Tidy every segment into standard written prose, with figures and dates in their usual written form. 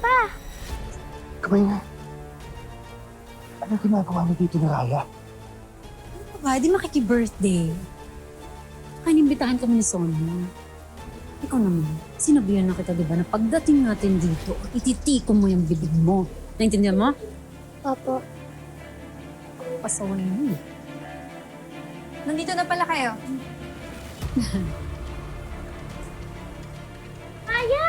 pa. Kamay nga. Ano ginagawa niyo dito ni Raya? Ba, di makiki-birthday. Inimbitahan kami ni Sonia. Ikaw naman, sinabihan na kita, di ba, na pagdating natin dito, ititiko mo yung bibig mo. Naintindihan mo? Opo. Pasaway mo. Nandito na pala kayo. Raya!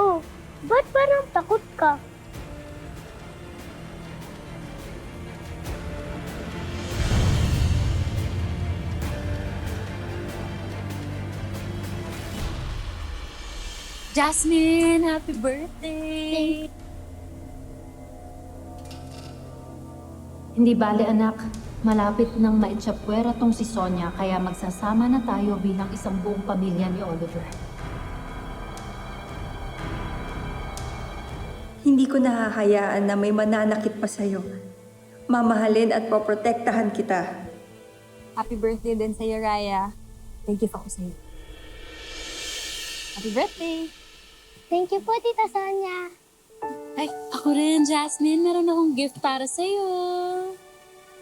Oh, ba't parang takot ka? Jasmine, happy birthday! Hindi bale anak, malapit nang maitsapwera tong si Sonia kaya magsasama na tayo bilang isang buong pamilya ni Oliver. Hindi ko nahahayaan na may mananakit pa sa'yo. Mamahalin at poprotektahan kita. Happy birthday din sa'yo, Raya. May gift ako sa'yo. Happy birthday! Thank you po, Tita Sonia. Ay, ako rin, Jasmine. Meron akong gift para sa'yo.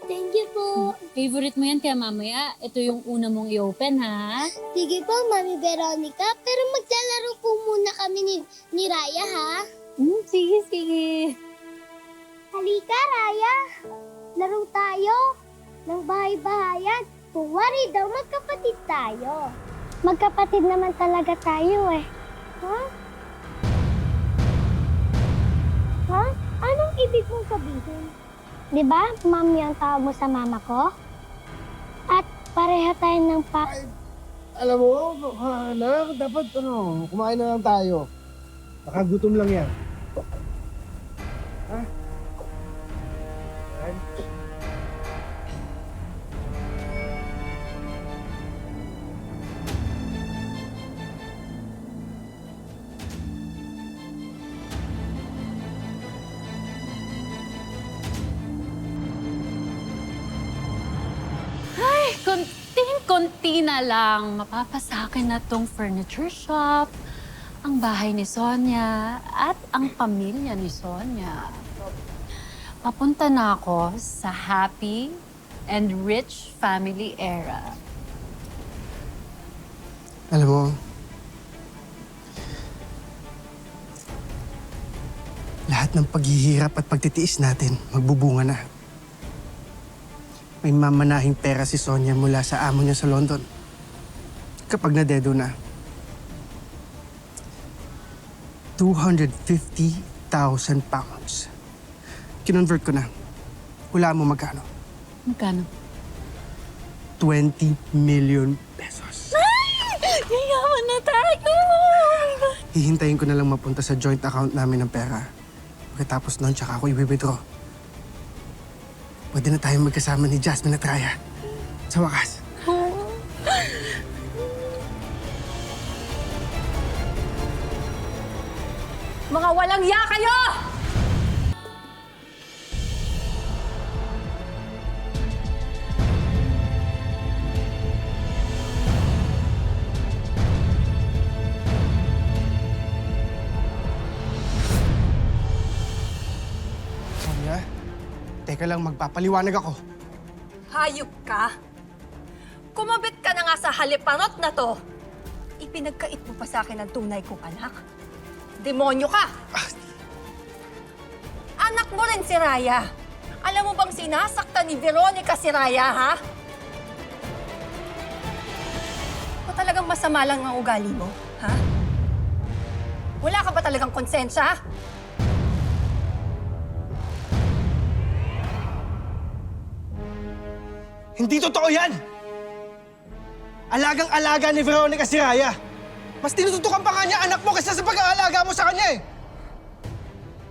Thank you po. Favorite mo yan, kaya mamaya, ito yung una mong i-open, ha? Sige po, Mami Veronica. Pero maglalaro po muna kami ni Raya, ha? Sige, sige. Halika, Raya. Laro tayo ng bahay-bahayan. Kung wari daw, magkapatid tayo. Magkapatid naman talaga tayo eh. Ha? Ha? Anong ibig mong sabihin? Di ba, mami ang tawag mo sa mama ko? At pareha tayo ng Alam mo, anak, dapat kumain na lang tayo. Nakagutom lang yan. Ha? Kain. Konting-konti na lang. Mapapasakin na tong furniture shop, ang bahay ni Sonia, at ang pamilya ni Sonia. Papunta na ako sa happy and rich family era. Alam mo, lahat ng paghihirap at pagtitiis natin, magbubunga na. May mamanahing pera si Sonia mula sa amo niya sa London. Kapag nadedo na, 250,000 pounds. Kinonvert ko na. Wala mo magkano? Magkano? 20 million pesos. Yayaman na tayo! Hihintayin ko na lang mapunta sa joint account namin ng pera. Pagkatapos noon, tsaka ako i-withdraw. Pwede na tayong magkasama ni Jasmine at Raya. Sa wakas. Mga walang ya kayo! Sonia, teka lang, magpapaliwanag ako. Hayop ka? Kumabit ka na nga sa haliparot na to. Ipinagkait mo pa sa akin ang tunay kong anak. Demonyo ka! Anak mo rin si Raya. Alam mo bang sinasaktan ni Veronica si Raya, ha? O talagang masama lang ang ugali mo, ha? Wala ka ba talagang konsensya? Hindi totoo yan! Alagang-alaga ni Veronica si Raya. Mas tinututukan pa nga niya anak mo kaysa sa pag-aalaga mo sa kanya eh.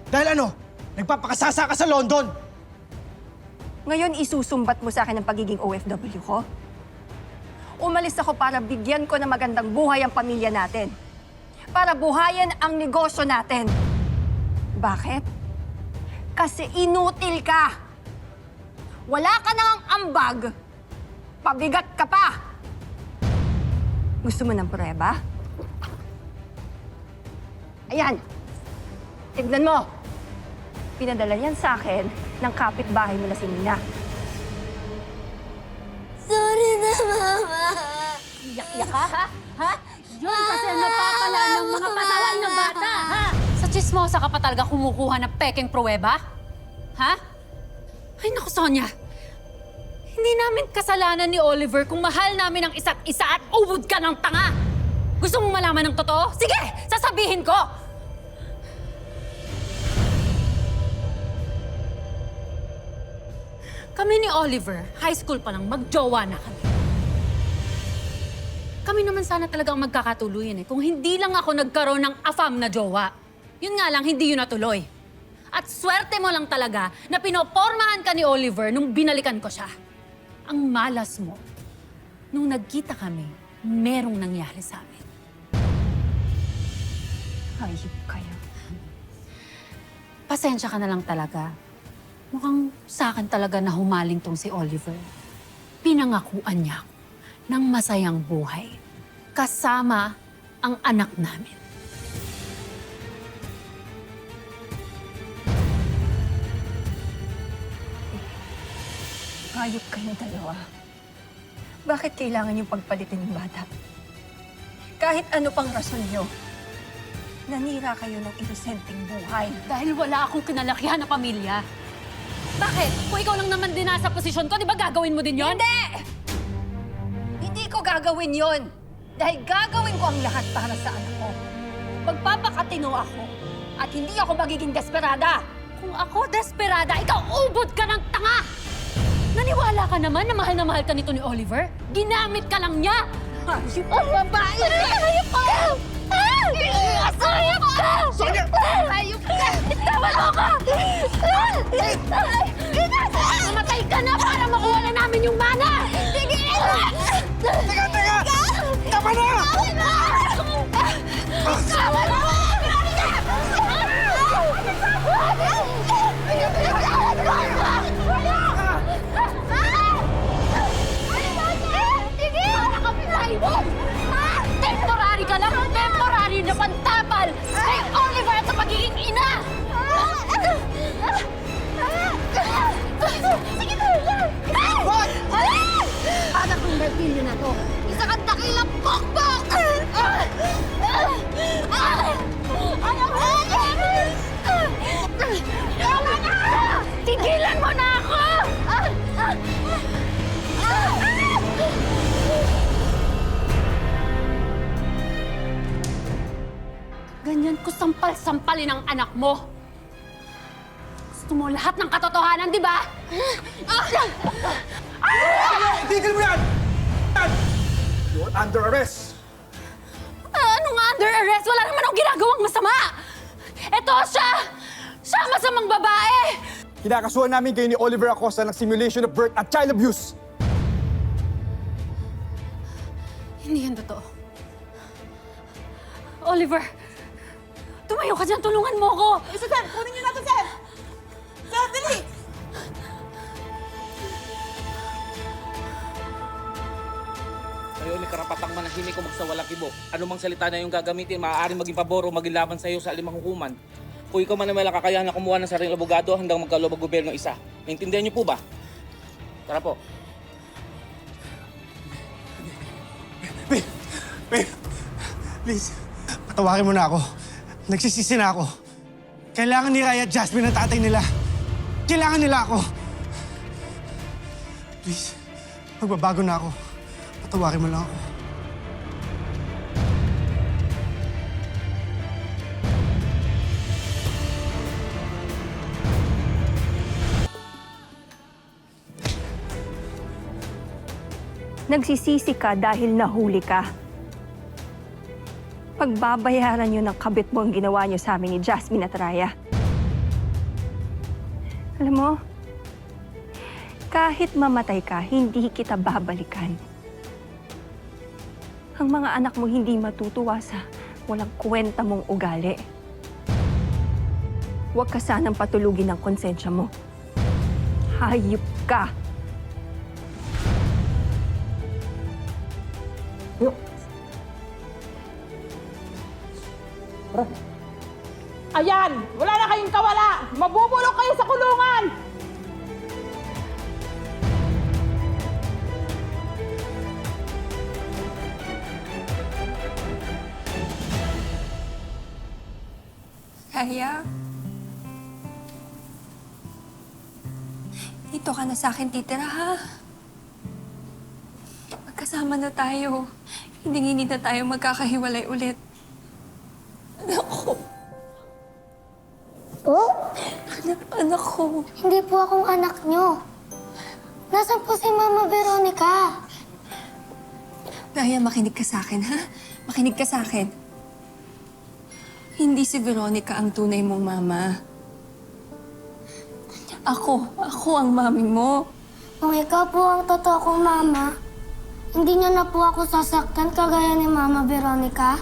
Dahil ano, nagpapakasasa ka sa London. Ngayon isusumbat mo sa akin ang pagiging OFW ko? Umalis ako para bigyan ko ng magandang buhay ang pamilya natin. Para buhayin ang negosyo natin. Bakit? Kasi inutil ka. Wala ka nang ambag. Pabigat ka pa. Gusto mo ng prueba? Ayan! Tignan mo! Pinadala yan sa akin ng kapitbahay mo na si Nina. Sorry na, Mama. Iyak-iyak ka, ha? Ha? Yun kasi ang napapala ng mga pasaway na bata, ha? Sa chismosa ka pa talaga kumukuha ng pekeng pruweba? Ha? Ay, naku, Sonia. Hindi namin kasalanan ni Oliver kung mahal namin ang isa't isa at ubod ka ng tanga. Gusto mong malaman ng totoo? Sige, sasabihin ko! Kami ni Oliver, high school pa lang, magjowa na kami. Kami naman sana talaga ang magkakatuluyan kung hindi lang ako nagkaroon ng afam na jowa. Yun nga lang, hindi yun natuloy. At swerte mo lang talaga na pinopormahan ka ni Oliver nung binalikan ko siya. Ang malas mo, nung nagkita kami, merong nangyari sa amin. Hayop kayo. Pasensya ka na lang talaga. Mukhang sa akin talaga na humaling tong si Oliver. Pinangakuan niya ako ng masayang buhay. Kasama ang anak namin. Hayop kayong dalawa. Bakit kailangan yung pagpalitin ng bata? Kahit ano pang rason nyo, nanira kayo ng inosenteng buhay. Dahil wala akong kinalakihan na pamilya. Bakit? Kung ikaw lang naman din nasa posisyon ko, di ba gagawin mo din yon? Hindi! Hindi ko gagawin yon. Dahil gagawin ko ang lahat para sa anak ko. Magpapakatino ako at hindi ako magiging desperada. Kung ako desperada, ikaw ubod ka ng tanga! Naniwala ka naman na mahal ka nito ni Oliver? Ginamit ka lang niya! Hayop Ang babae! Hayop ka! Hayop ka! Sonia! Hayop ka! Itawan mo ko! Mamatay ka na para makuha na namin yung mana! Tigil! Teka, teka! Tama na! Tama na! Temporary ka lang! Temporary na pantapal! Kay Oliver at sa pagiging ina! Sige na! Anak ng Bertilio na to! Isa kang dakilang bokbok! Anak mo! Tama na! Tigilan mo na ako! Ganyan ko sampal-sampalin ang anak mo. Gusto mo lahat ng katotohanan, di ba? Tigil mo yan! You're under arrest! Ano nga under arrest? Wala naman akong ginagawang masama! Eto siya! Siya ang masamang babae! Kinakasuhan namin kayo ni Oliver Acosta ng simulation of birth at child abuse! Hindi yan totoo. Oliver, tumayo ka dyan. Tulungan mo ako. Sir, kunin niyo na to, sir! Sir, dali! Kayo may karapatang manahimik o magsawalang kibo. Anumang salita na yung gagamitin, maaaring maging pabor o maging laban sa iyo sa alimang hukuman. Kung ikaw man na may kakayahan na kumuha ng sariling abogado hanggang magkaloob ang gobyerno isa. Naintindihan niyo po ba? Tara po. Babe, please, patawarin mo na ako. Nagsisisi na ako. Kailangan ni Raya at Jasmine ang tatay nila. Kailangan nila ako. Please, magbabago na ako. Patawarin mo lang ako. Nagsisisi ka dahil nahuli ka. Pagbabayaran niyo ng kabit mo ang ginawa niyo sa amin ni Jasmine at Raya. Alam mo, kahit mamatay ka, hindi kita babalikan. Ang mga anak mo hindi matutuwa sa walang kwenta mong ugali. Huwag ka sanang patulugin ng konsensya mo. Hayop ka! Ayan, wala na kayong kawala. Mabubulok kayo sa kulungan. Kaya, dito ka na sa akin titira, ha? Magkasama na tayo. Hindi na tayo magkakahiwalay ulit. Anak ko. Po? Anak ko. Hindi po akong anak nyo. Nasaan po si Mama Veronica? Raya, makinig ka sa akin, ha? Makinig ka sa akin. Hindi si Veronica ang tunay mong mama. Ako ang mami mo. Kung ikaw po ang totoo kong mama, hindi niyo na po ako sasaktan kagaya ni Mama Veronica.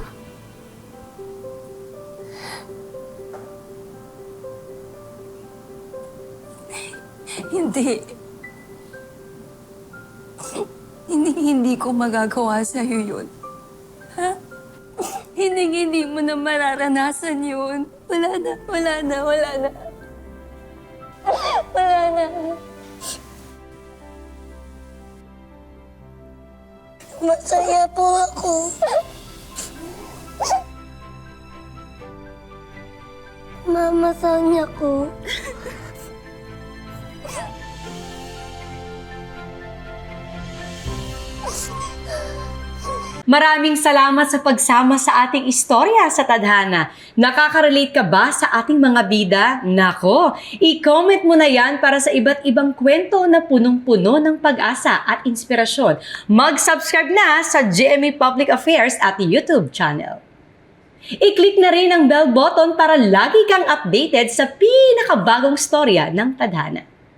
Hindi. Hindi ko magagawa sa'yo yun. Ha? Hindi mo na mararanasan yun. Wala na. Masaya po ako. Mama Sonia ko. Maraming salamat sa pagsama sa ating istorya sa Tadhana. Nakaka-relate ka ba sa ating mga bida? Nako, i-comment mo na yan para sa iba't ibang kwento na punong-puno ng pag-asa at inspirasyon. Mag-subscribe na sa GMA Public Affairs at YouTube channel. I-click na rin ang bell button para lagi kang updated sa pinakabagong storya ng Tadhana.